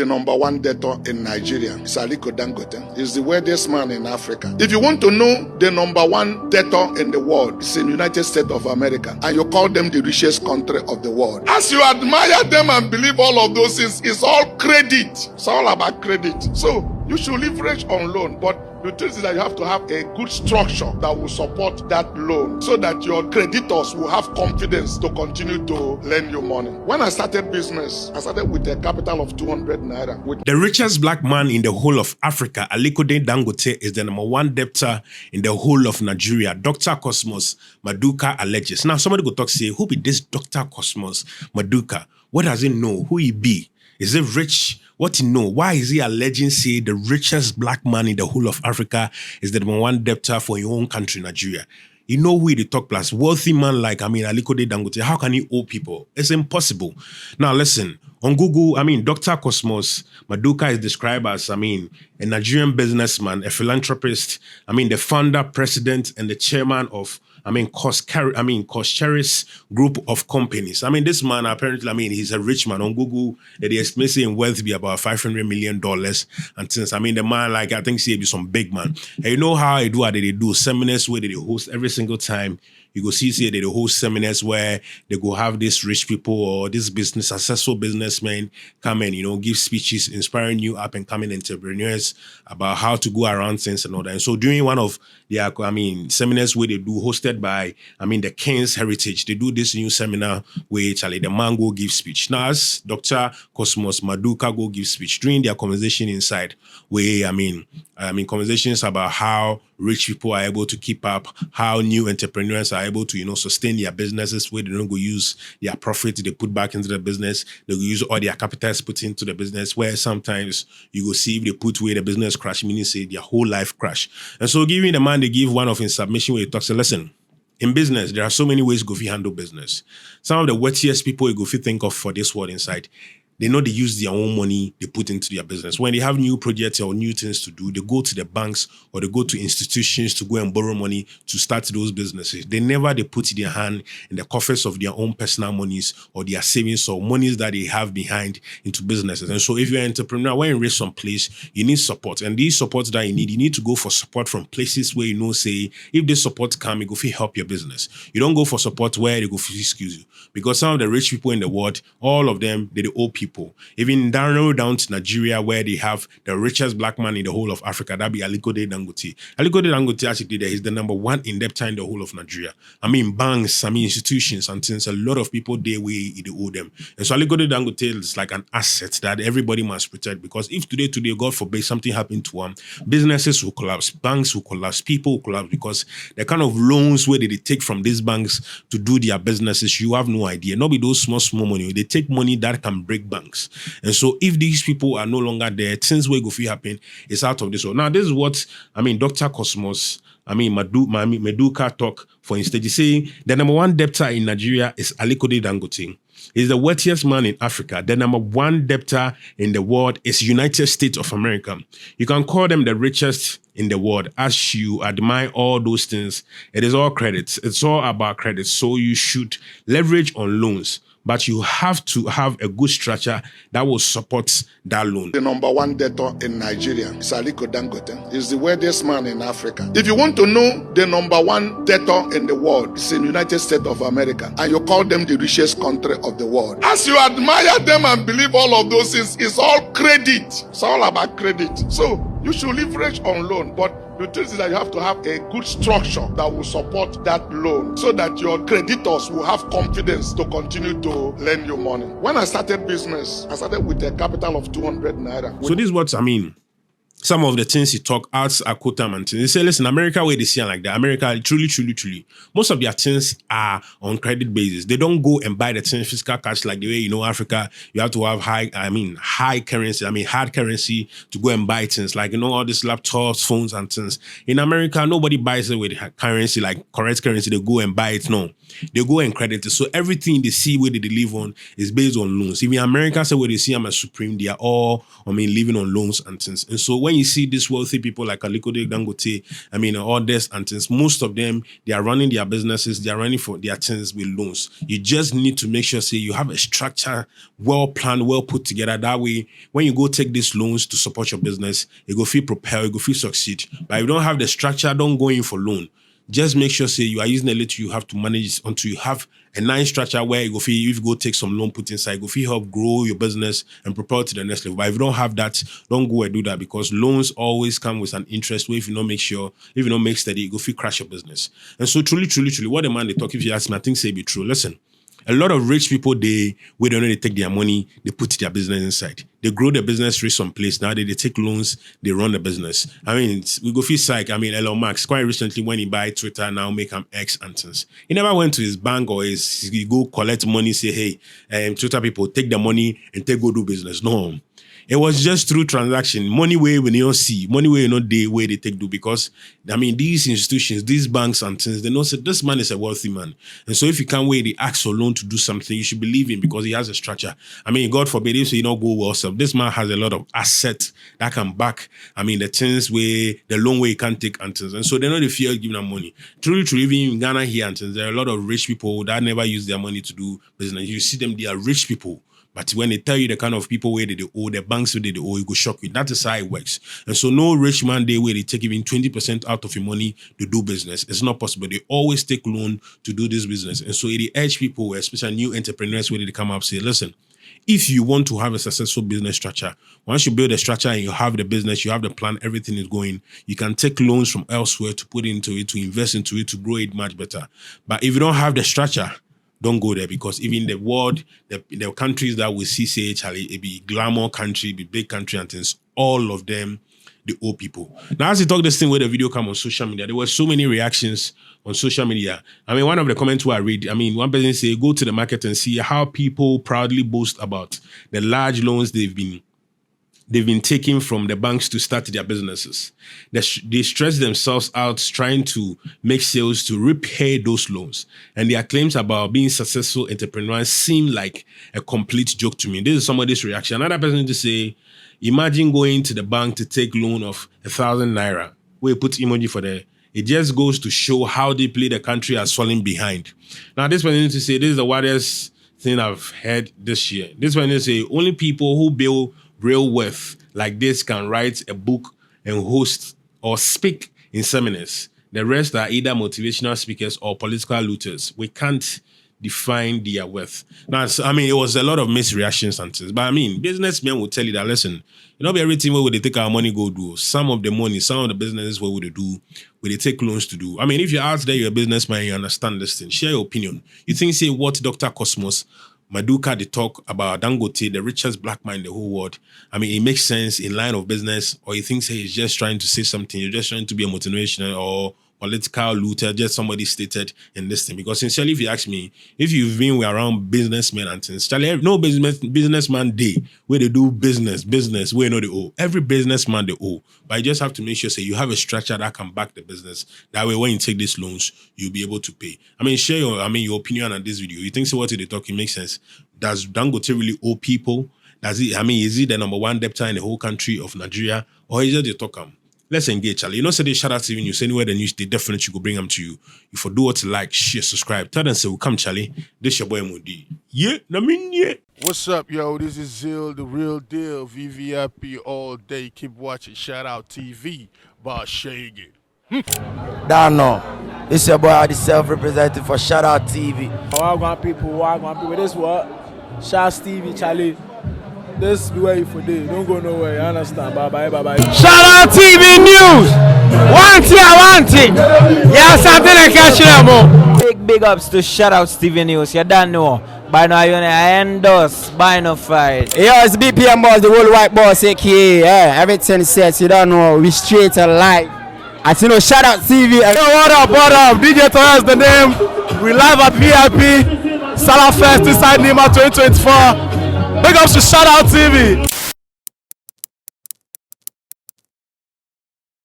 the number one debtor in Nigeria is Aliko Dangote. He's the wealthiest man in Africa. If you want to know the number one debtor in the world, it's in the United States of America, and you call them the richest country of the world. As you admire them and believe all of those things, it's all credit. It's all about credit. So you should leverage on loan, but the truth is that you have to have a good structure that will support that loan so that your creditors will have confidence to continue to lend you money. When I started business, I started with a capital of 200 naira. The richest black man in the whole of Africa, Aliko Dangote, is the number one debtor in the whole of Nigeria. Dr. Cosmos Maduka alleges. Now, somebody go talk, say, who be this Dr. Cosmos Maduka? What does he know? Who he be? Is he rich? What he know? Why is he alleging, say, the richest black man in the whole of Africa is the number one debtor for your own country, Nigeria? You know who he the talk plus? Wealthy man like, Aliko Dangote. How can he owe people? It's impossible. Now, listen. On Google, Dr. Cosmos Maduka is described as, a Nigerian businessman, a philanthropist, the founder, president, and the chairman of Coscharis group of companies. This man apparently, he's a rich man. On Google, they estimate in wealth be about $500 million. And since, the man, like, I think he be some big man. And you know how they do seminars where they host every single time. You go see they host seminars where they go have these rich people or this successful businessmen come and, give speeches inspiring new up and coming entrepreneurs about how to go around things and all that. And so during one of their, seminars where they do hosted by, the King's Heritage, they do this new seminar where Charlie, the man go give speech. Now as Dr. Cosmos Maduka go give speech during their conversation inside where, conversations about how rich people are able to keep up, how new entrepreneurs are able to, sustain their businesses where they don't go use their profit they put back into the business. They go use all their capitals put into the business, where sometimes you go see if they put where the business crash, meaning say their whole life crash. And so giving the man, they give one of his submission where he talks, listen, in business, there are so many ways go fi handle business. Some of the wealthiest people you go fi think of for this world inside, they know they use their own money they put into their business. When they have new projects or new things to do, they go to the banks or they go to institutions to go and borrow money to start those businesses. They put their hand in the coffers of their own personal monies or their savings or monies that they have behind into businesses. And so if you're an entrepreneur, when you reach some place, you need support. And these supports that you need to go for support from places where say, if this support come, it go fi help your business. You don't go for support where they go fi excuse you. Because some of the rich people in the world, all of them, they owe people. Even down to Nigeria, where they have the richest black man in the whole of Africa, that be Aliko Dangote. Aliko Dangote actually he's the number one in debtor in the whole of Nigeria. Banks, institutions, and things. A lot of people they owe them. And so Aliko Dangote is like an asset that everybody must protect, because if today, God forbid, something happened to them, businesses will collapse, banks will collapse, people will collapse, because the kind of loans where they take from these banks to do their businesses, you have no idea. Not be those small money. They take money that can break banks. And so if these people are no longer there, things will go fi happen, it's out of this world. Now, this is what, Dr. Cosmos, Maduka talk for instance. He's saying the number one debtor in Nigeria is Aliko Dangote. He's the wealthiest man in Africa. The number one debtor in the world is United States of America. You can call them the richest in the world. As you admire all those things, it is all credits. It's all about credits. So you should leverage on loans. But you have to have a good structure that will support that loan. The number one debtor in Nigeria is Aliko Dangote. He's the wealthiest man in Africa. If you want to know the number one debtor in the world, it's in the United States of America, and you call them the richest country of the world. As you admire them and believe all of those things, it's all credit. It's all about credit. So you should leverage on loan, but the truth is that you have to have a good structure that will support that loan so that your creditors will have confidence to continue to lend you money. When I started business, I started with a capital of 200 naira. So this is what some of the things he talk out are quote and things. They say, listen, America, where they see like that. America, truly, most of their things are on credit basis. They don't go and buy the things physical cash like the way, Africa, you have to have hard currency to go and buy things like, all these laptops, phones and things. In America, nobody buys it with currency, like correct currency. They go and buy it. No, they go and credit it. So everything they see where they live on is based on loans. Even America, say where they see I'm a supreme, they are all, living on loans and things. And so when when you see these wealthy people like Aliko Dangote, I mean, all this and things, most of them, they are running their businesses, they are running for their things with loans. You just need to make sure, say, you have a structure, well planned, well put together. That way, when you go take these loans to support your business, you go feel propel, you go feel succeed. But if you don't have the structure, don't go in for loan. Just make sure, say, you are using a little you have to manage until you have a nice structure where you go feel, if you go take some loan put inside, go feel help grow your business and propel to the next level. But if you don't have that, don't go and do that, because loans always come with an interest where if you don't make sure, if you don't make steady, you go feel crash your business. And so truly, what the man they talk, if you ask me, I think say be true. Listen. A lot of rich people, we don't know, they take their money, they put their business inside. They grow the business, reach some place. Now they take loans, they run the business. I mean, we go feel psych. I mean, Elon Musk, quite recently when he buy Twitter, now make him X and things. He never went to his bank or he go collect money, say, hey, Twitter people, take the money and go do business. No. It was just through transaction. Money way we don't see. Money way not the way they take do, because I mean these institutions, these banks and things, they know say this man is a wealthy man. And so if you can't wait the ask for loan to do something, you should believe him because he has a structure. I mean, God forbid if you don't go well self. This man has a lot of assets that can back, I mean, the things where the loan way he can't take and things. And so they know the fear of giving them money. Truly, even in Ghana here and things, there are a lot of rich people that never use their money to do business. You see them, they are rich people. But when they tell you the kind of people where they owe, the banks where they owe, it will shock you. That is how it works. And so no rich man they where they take even 20% out of your money to do business. It's not possible. They always take loan to do this business. And so it urge people, especially new entrepreneurs, where they come up say, listen, if you want to have a successful business structure, once you build a structure and you have the business, you have the plan, everything is going, you can take loans from elsewhere to put into it, to invest into it, to grow it much better. But if you don't have the structure, don't go there, because even the world, the countries that we see, say, Charlie, it be glamour country, be big country and things, all of them, they owe people. Now, as you talk this thing where the video come on social media, there were so many reactions on social media. I mean, one of the comments where I read, I mean, one person say, go to the market and see how people proudly boast about the large loans they've been taking from the banks to start their businesses. They stress themselves out trying to make sales to repay those loans. And their claims about being successful entrepreneurs seem like a complete joke to me. This is somebody's reaction. Another person to say, imagine going to the bank to take loan of 1,000 naira. Where you put emoji for there. It just goes to show how deeply the country has fallen behind. Now, this person to say, this is the wildest thing I've heard this year. This person to say, only people who build real wealth like this can write a book and host or speak in seminars. The rest are either motivational speakers or political looters. We can't define their wealth. Now, I mean, it was a lot of mixed reactions and things. But I mean, businessmen will tell you that, listen, you know, everything where they take our money go do. Some of the money, some of the businesses where they do, where they take loans to do. I mean, if you're out there, you're a businessman, you understand this thing. Share your opinion. You think, say, what Dr. Cosmos, Maduka, they talk about Dangote, the richest black man in the whole world. I mean, it makes sense in line of business, or you think, say, he's just trying to say something, you're just trying to be a motivational or political looter, just somebody stated in this thing. Because sincerely, if you ask me, if you've been around businessmen and things, Charlie, no businessman day where they do business, where you know they owe. Every businessman they owe. But you just have to make sure, say, you have a structure that can back the business. That way, when you take these loans, you'll be able to pay. I mean, share your opinion on this video. You think, so what they talking makes sense? Does Dangote really owe people? Does he, I mean, is he the number one debtor in the whole country of Nigeria? Or is it the talk? Let's engage, Charlie. You know, say they Shadout TV news, anywhere the news, they definitely go bring them to you. You for do what to like, share, subscribe. Tell them, say, well, come, Charlie. This your boy Modi. Yeah, I mean, yeah. What's up, yo? This is Zil, the real deal. VVIP all day. Keep watching Shadout TV. Boss Shaggy. Dano, it's your boy, the self-representative for Shadout TV. Wagwan people, this what? Shadout TV, Charlie. This be where you for day. Don't go nowhere, you understand? Bye-bye. Shadout TV News! Want it! Yeah, something I catch them. Big ups to Shadout TV News, you don't know. By now, you endorse, by no fight. Yo, it's BPM boss, the whole white boss, aka, everything says, you don't know, we straight and live. As you know, Shadout TV. Yo, what up? DJ Toya is the name. We live at VIP. Salah Fest inside Nima 2024. Big ups to Shadout TV.